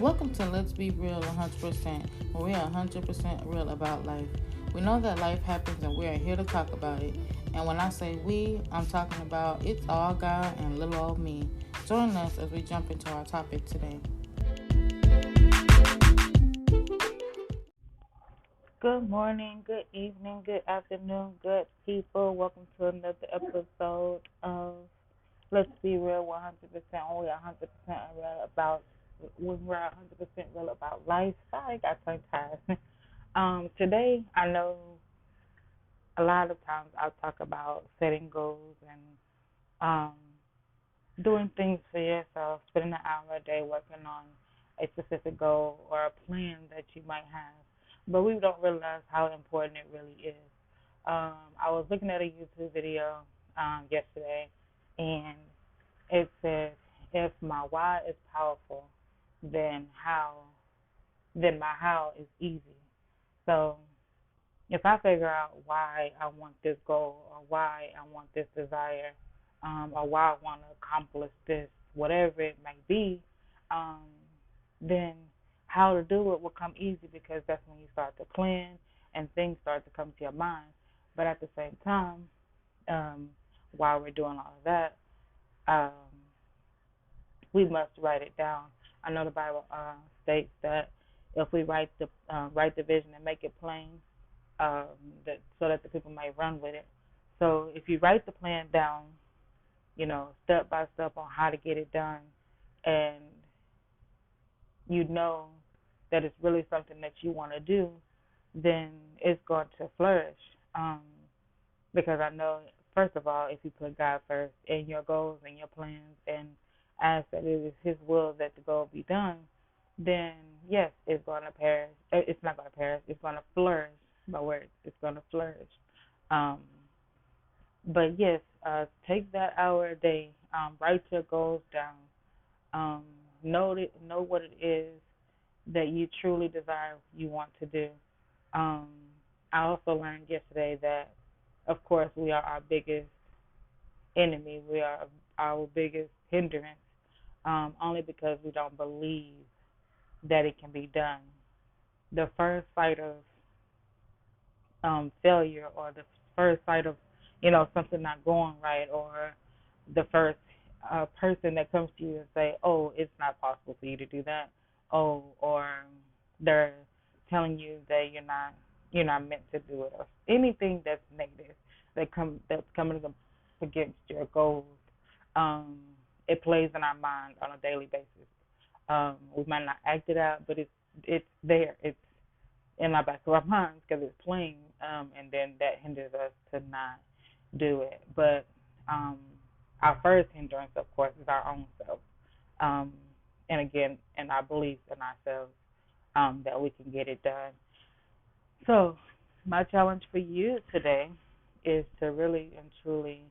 Welcome to Let's Be Real 100%, where we are 100% real about life. We know that life happens and we are here to talk about it. And when I say we, I'm talking about it's all God and little old me. Join us as we jump into our topic today. Good morning, good evening, good afternoon, good people. Welcome to another episode of Let's Be Real 100%. Only 100% real about when we're 100% real about life. Sorry, I got tongue tied. Today, I know a lot of times I'll talk about setting goals and um, doing things for yourself, spending an hour a day working on a specific goal or a plan that you might have. But we don't realize how important it really is. I was looking at a YouTube video yesterday, and it said, if my why is powerful, then my how is easy. So if I figure out why I want this goal or why I want this desire, or why I want to accomplish this, whatever it may be, um, then how to do it will come easy because that's when you start to plan and things start to come to your mind. But at the same time, um, while we're doing all of that, um, we must write it down. I know the Bible states that if we write the vision and make it plain, um, that so that the people might run with it. So if you write the plan down, step by step on how to get it done, and you know that it's really something that you want to do, then it's going to flourish. Um, because I know, first of all, if you put God first in your goals and your plans and ask that it is His will that the goal be done, then yes, it's going to perish. It's not going to perish. It's going to flourish. My word, it's going to flourish. Um, but yes, take that hour a day. Write your goals down. Um, know what it is that you truly desire, you want to do. Um, I also learned yesterday that, of course, we are our biggest enemy. We are our biggest hindrance, only because we don't believe that it can be done. The first sight of failure, or the first sight of something not going right, or the first person that comes to you and say, "Oh, it's not possible for you to do that," oh, or they're telling you that you're not meant to do it, or anything that's negative that's coming against your goals. Um, it plays in our mind on a daily basis. We might not act it out, but it's there. It's in our back of our minds because it's playing, and then that hinders us to not do it. But um, our first hindrance, of course, is our own self, um, and again, in our beliefs in ourselves, that we can get it done. So, my challenge for you today is to really and truly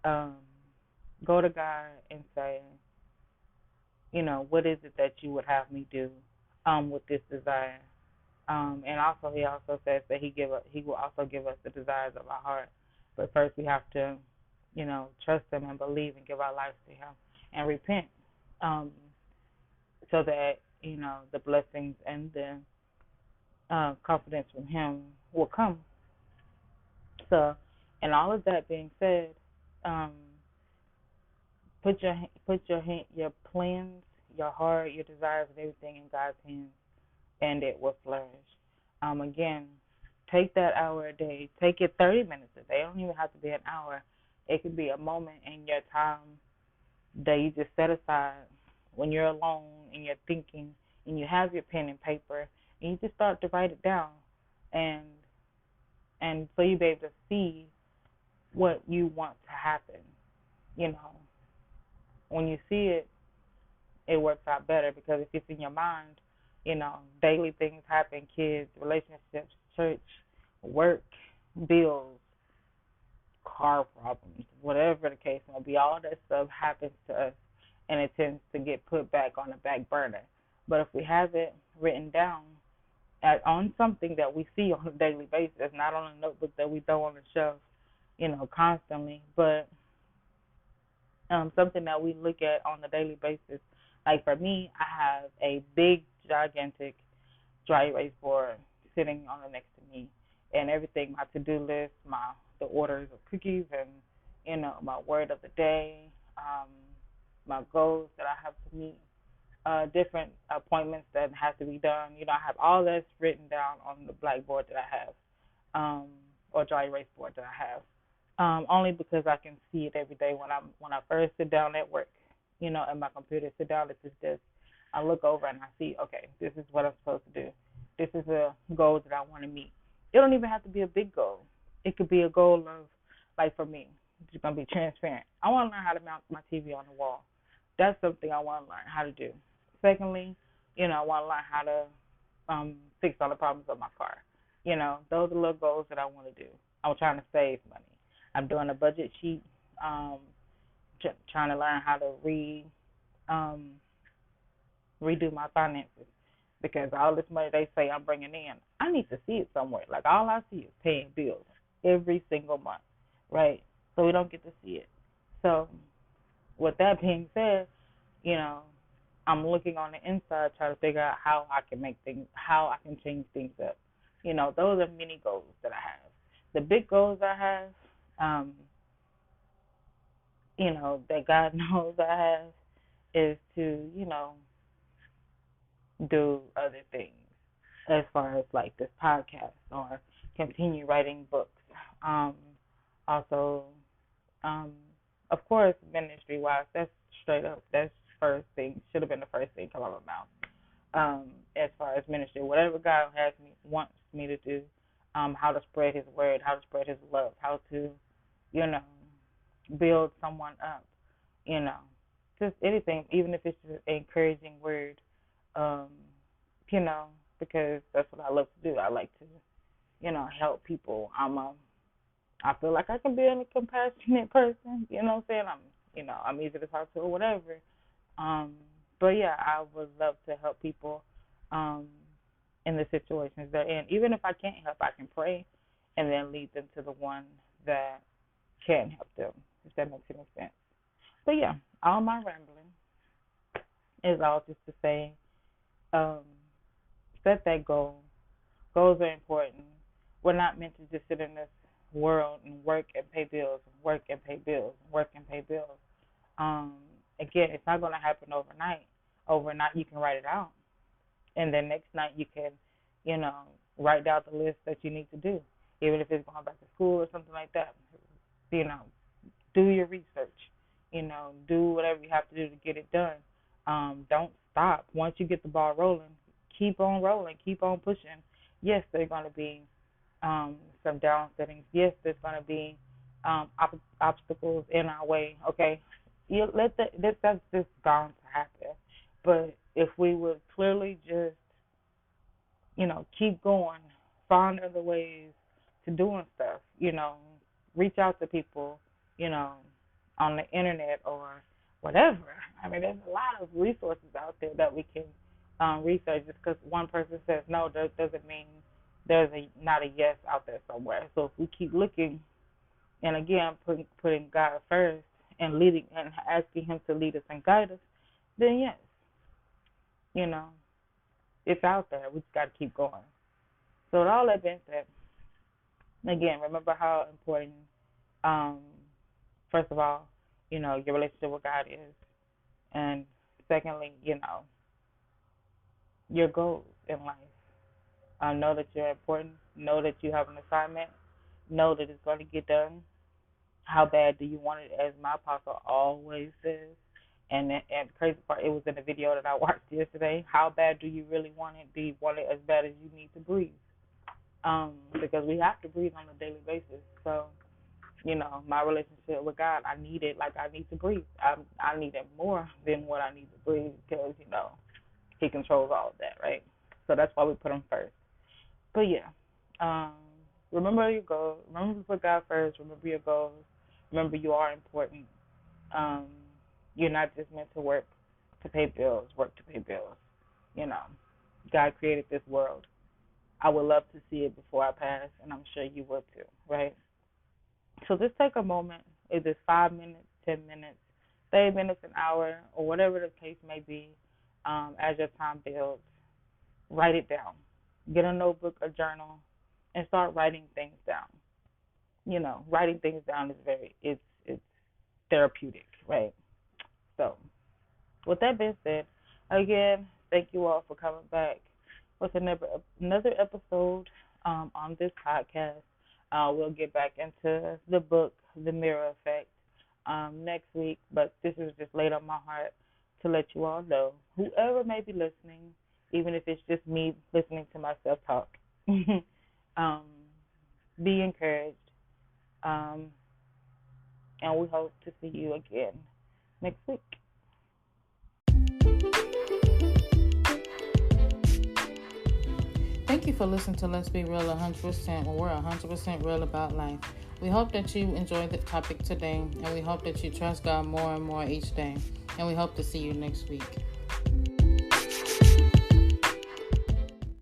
um, go to God and say, what is it that you would have me do with this desire? And also, he also says that he will also give us the desires of our heart. But first, we have to, trust him and believe and give our lives to him and repent, um, so that the blessings and the confidence from him will come. So, and all of that being said, um, put your plans, your heart, your desires, and everything in God's hands, and it will flourish. Again, take that hour a day. Take it 30 minutes a day. It don't even have to be an hour. It could be a moment in your time that you just set aside when you're alone and you're thinking and you have your pen and paper and you just start to write it down, and so you be able to see what you want to happen. You know, when you see it, it works out better because if it's in your mind, daily things happen, kids, relationships, church, work, bills, car problems, whatever the case may be, all that stuff happens to us and it tends to get put back on the back burner. But if we have it written down on something that we see on a daily basis, not on a notebook that we throw on the shelf, constantly, but something that we look at on a daily basis, Like for me, I have a big, gigantic dry erase board sitting on the next to me, and everything, my to-do list, the orders of cookies, and my word of the day, my goals that I have to meet, different appointments that have to be done. I have all this written down on the blackboard that I have, or dry erase board that I have. Only because I can see it every day when I first sit down at work, at my computer, sit down at this desk. I look over and I see, okay, this is what I'm supposed to do. This is a goal that I want to meet. It don't even have to be a big goal. It could be a goal of, like for me, it's gonna be transparent. I want to learn how to mount my TV on the wall. That's something I want to learn how to do. Secondly, I want to learn how to fix all the problems of my car. Those are little goals that I want to do. I'm trying to save money. I'm doing a budget sheet, um, trying to learn how to um, redo my finances because all this money they say I'm bringing in, I need to see it somewhere. Like all I see is paying bills every single month, right? So we don't get to see it. So with that being said, you know, I'm looking on the inside trying to figure out how I can change things up. Those are mini goals that I have. The big goals I have, um, that God knows I have, is to, do other things as far as like this podcast or continue writing books. Um, Also, um, of course, ministry wise, that's straight up. That's first thing. Should have been the first thing come out of my mouth. As far as ministry, whatever God wants me to do, how to spread His word, how to spread His love, how to, you know, build someone up, you know, just anything, even if it's just an encouraging word, um, because that's what I love to do. I like to, help people. I feel like I can be a compassionate person. You know what I'm saying? I'm easy to talk to or whatever. Um, but yeah, I would love to help people um, in the situations they're in. Even if I can't help, I can pray and then lead them to the one that can help them, if that makes any sense. But yeah, all my rambling is all just to say, um, set that goal. Goals are important. We're not meant to just sit in this world and work and pay bills, work and pay bills, work and pay bills. Um, Again, it's not going to happen overnight. Overnight, you can write it out, and then next night you can, you know, write down the list that you need to do, even if it's going back to school or something like that. You know, do your research. Do whatever you have to do to get it done. Don't stop. Once you get the ball rolling, keep on pushing. Yes, there's going to be some down settings. Yes, there's going to be obstacles in our way. Okay, that's just bound to happen. But if we would clearly just, keep going, find other ways to doing stuff, reach out to people, you know, on the internet or whatever. I mean, there's a lot of resources out there that we can research. Just because one person says no, doesn't mean there's not a yes out there somewhere. So if we keep looking, and again, putting God first and leading and asking Him to lead us and guide us, then yes, you know, it's out there. We just got to keep going. So with all that being said, again, remember how important, um, first of all, your relationship with God is, and secondly, your goals in life. Know that you're important. Know that you have an assignment. Know that it's going to get done. How bad do you want it? As my apostle always says. And the crazy part, it was in the video that I watched yesterday. How bad do you really want it? Do you want it as bad as you need to breathe? Because we have to breathe on a daily basis. So, my relationship with God, I need it like I need to breathe. I need it more than what I need to breathe because, He controls all of that, right? So that's why we put Him first. But yeah, um, remember your goals. Remember to put God first. Remember your goals. Remember you are important. Um, you're not just meant to work to pay bills, work to pay bills. You know, God created this world. I would love to see it before I pass, and I'm sure you would too, right? So just take a moment. If it's 5 minutes, 10 minutes, 30 minutes, an hour, or whatever the case may be, as your time builds, write it down. Get a notebook, a journal, and start writing things down. Writing things down is it's therapeutic, right? So, with that being said, again, thank you all for coming back with another episode on this podcast. We'll get back into the book, The Mirror Effect, next week, but this is just laid on my heart to let you all know, whoever may be listening, even if it's just me listening to myself talk, um, be encouraged, um, and we hope to see you again next week. Thank you for listening to Let's Be Real 100%, where we're 100% real about life. We hope that you enjoyed the topic today, and we hope that you trust God more and more each day. And we hope to see you next week.